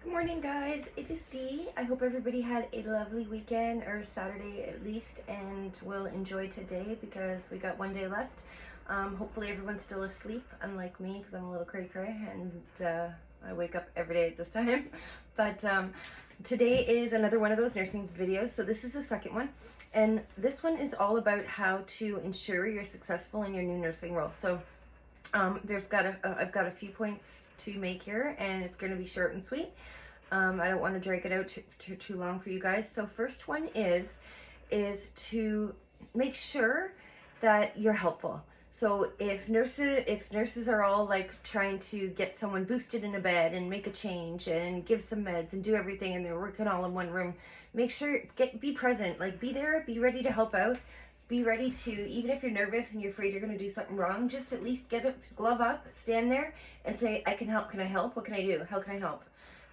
Good morning, guys. It is Dee. I hope everybody had a lovely weekend or Saturday at least, and will enjoy today because we got one day left. Hopefully, everyone's still asleep, unlike me, because I'm a little cray cray and I wake up every day at this time. But today is another one of those nursing videos. So, this is the second one, and this one is all about how to ensure you're successful in your new nursing role. So, I've got a few points to make here, and it's going to be short and sweet. I don't want to drag it out too long for you guys. So first one is to make sure that you're helpful. So if nurses are all like trying to get someone boosted in a bed and make a change and give some meds and do everything, and they're working all in one room, make sure be present, like be there, be ready to help out. Be ready to, even if you're nervous and you're afraid you're going to do something wrong, just at least get a glove up, stand there and say, I can help. Can I help? What can I do? How can I help?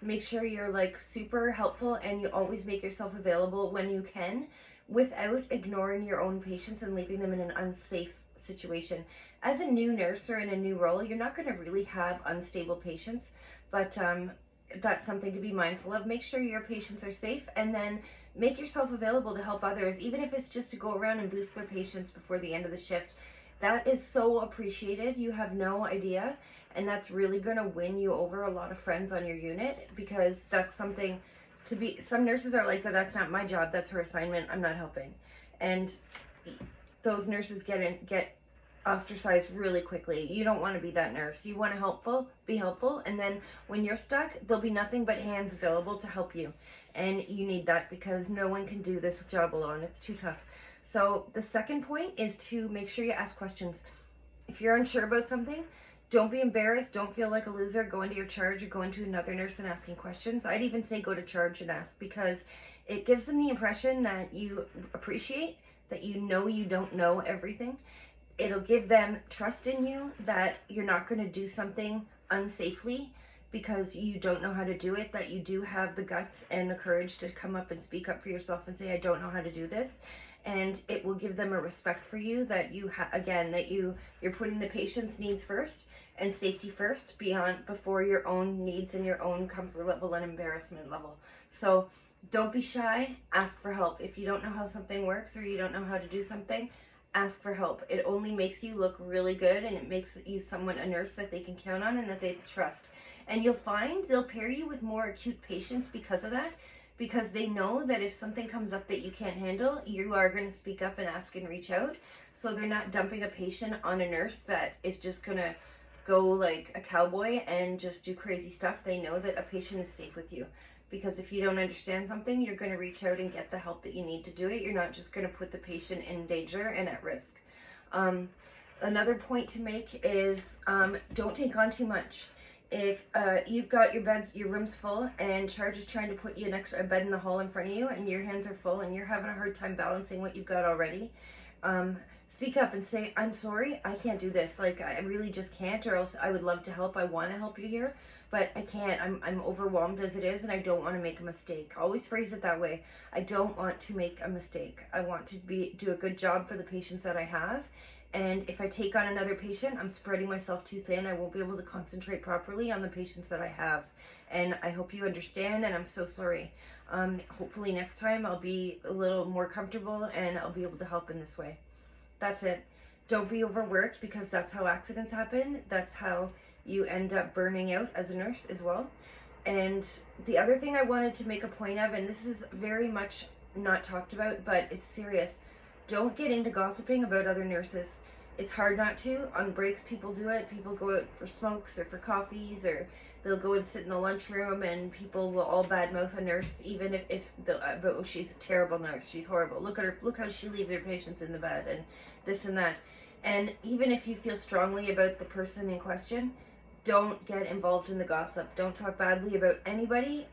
Make sure you're like super helpful, and you always make yourself available when you can without ignoring your own patients and leaving them in an unsafe situation. As a new nurse or in a new role, you're not going to really have unstable patients, but that's something to be mindful of. Make sure your patients are safe, and then make yourself available to help others, even if it's just to go around and boost their patients before the end of the shift. That is so appreciated. You have no idea. And that's really going to win you over a lot of friends on your unit, because that's something to be. Some nurses are like, that's not my job. That's her assignment. I'm not helping. And those nurses get ostracized really quickly. You don't want to be that nurse. You want to be helpful, and then when you're stuck, there'll be nothing but hands available to help you. And you need that, because no one can do this job alone. It's too tough. So the second point is to make sure you ask questions. If you're unsure about something, don't be embarrassed. Don't feel like a loser. Go into your charge or go into another nurse and asking questions. I'd even say go to charge and ask, because it gives them the impression that you appreciate, that you know you don't know everything. It'll give them trust in you that you're not going to do something unsafely because you don't know how to do it, that you do have the guts and the courage to come up and speak up for yourself and say, I don't know how to do this. And it will give them a respect for you, that you're putting the patient's needs first and safety first before your own needs and your own comfort level and embarrassment level. So don't be shy. Ask for help. If you don't know how something works or you don't know how to do something, ask for help. It only makes you look really good, and it makes you a nurse that they can count on and that they trust. And you'll find they'll pair you with more acute patients because of that, because they know that if something comes up that you can't handle, you are going to speak up and ask and reach out. So they're not dumping a patient on a nurse that is just going to go like a cowboy and just do crazy stuff. They know that a patient is safe with you, because if you don't understand something, you're going to reach out and get the help that you need to do it. You're not just going to put the patient in danger and at risk. Another point to make is don't take on too much. If you've got your room's full, and charge is trying to put you an extra bed in the hall in front of you, and your hands are full and you're having a hard time balancing what you've got already, speak up and say, I'm sorry, I can't do this. Like, I really just can't, or else I would love to help. I want to help you here, but I can't. I'm overwhelmed as it is, and I don't want to make a mistake. Always phrase it that way. I don't want to make a mistake. I want to do a good job for the patients that I have. And if I take on another patient, I'm spreading myself too thin. I won't be able to concentrate properly on the patients that I have. And I hope you understand, and I'm so sorry. Hopefully next time I'll be a little more comfortable and I'll be able to help in this way. That's it. Don't be overworked, because that's how accidents happen. That's how you end up burning out as a nurse as well. And the other thing I wanted to make a point of, and this is very much not talked about, but it's serious. Don't get into gossiping about other nurses. It's hard not to. On breaks, people do it. People go out for smokes or for coffees, or they'll go and sit in the lunchroom, and people will all badmouth a nurse, even but she's a terrible nurse. She's horrible. Look at her. Look how she leaves her patients in the bed, and this and that. And even if you feel strongly about the person in question, don't get involved in the gossip. Don't talk badly about anybody.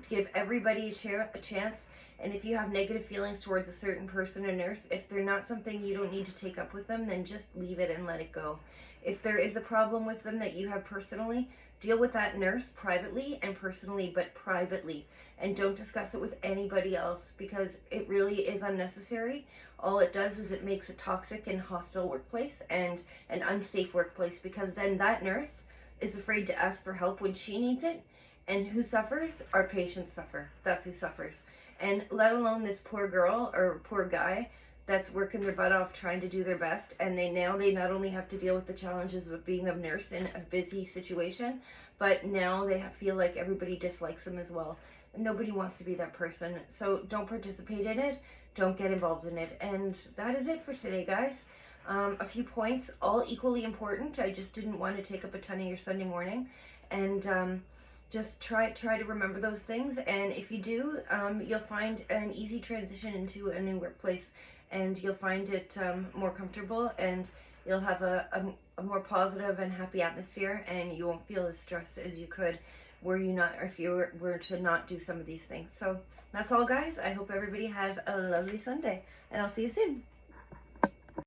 Give everybody a chance. And if you have negative feelings towards a certain person or nurse, if they're not something you don't need to take up with them, then just leave it and let it go. If there is a problem with them that you have personally, deal with that nurse privately and personally, but privately. And don't discuss it with anybody else, because it really is unnecessary. All it does is it makes a toxic and hostile workplace and an unsafe workplace, because then that nurse is afraid to ask for help when she needs it, And who suffers? Our patients suffer. That's who suffers. And let alone this poor girl or poor guy that's working their butt off trying to do their best, and they not only have to deal with the challenges of being a nurse in a busy situation, but now they feel like everybody dislikes them as well. And nobody wants to be that person. So don't participate in it. Don't get involved in it. And that is it for today, guys. A few points, all equally important. I just didn't want to take up a ton of your Sunday morning. And just try to remember those things. And if you do, you'll find an easy transition into a new workplace, and you'll find it more comfortable, and you'll have a more positive and happy atmosphere, and you won't feel as stressed as you could if you were to not do some of these things. So that's all, guys. I hope everybody has a lovely Sunday, and I'll see you soon.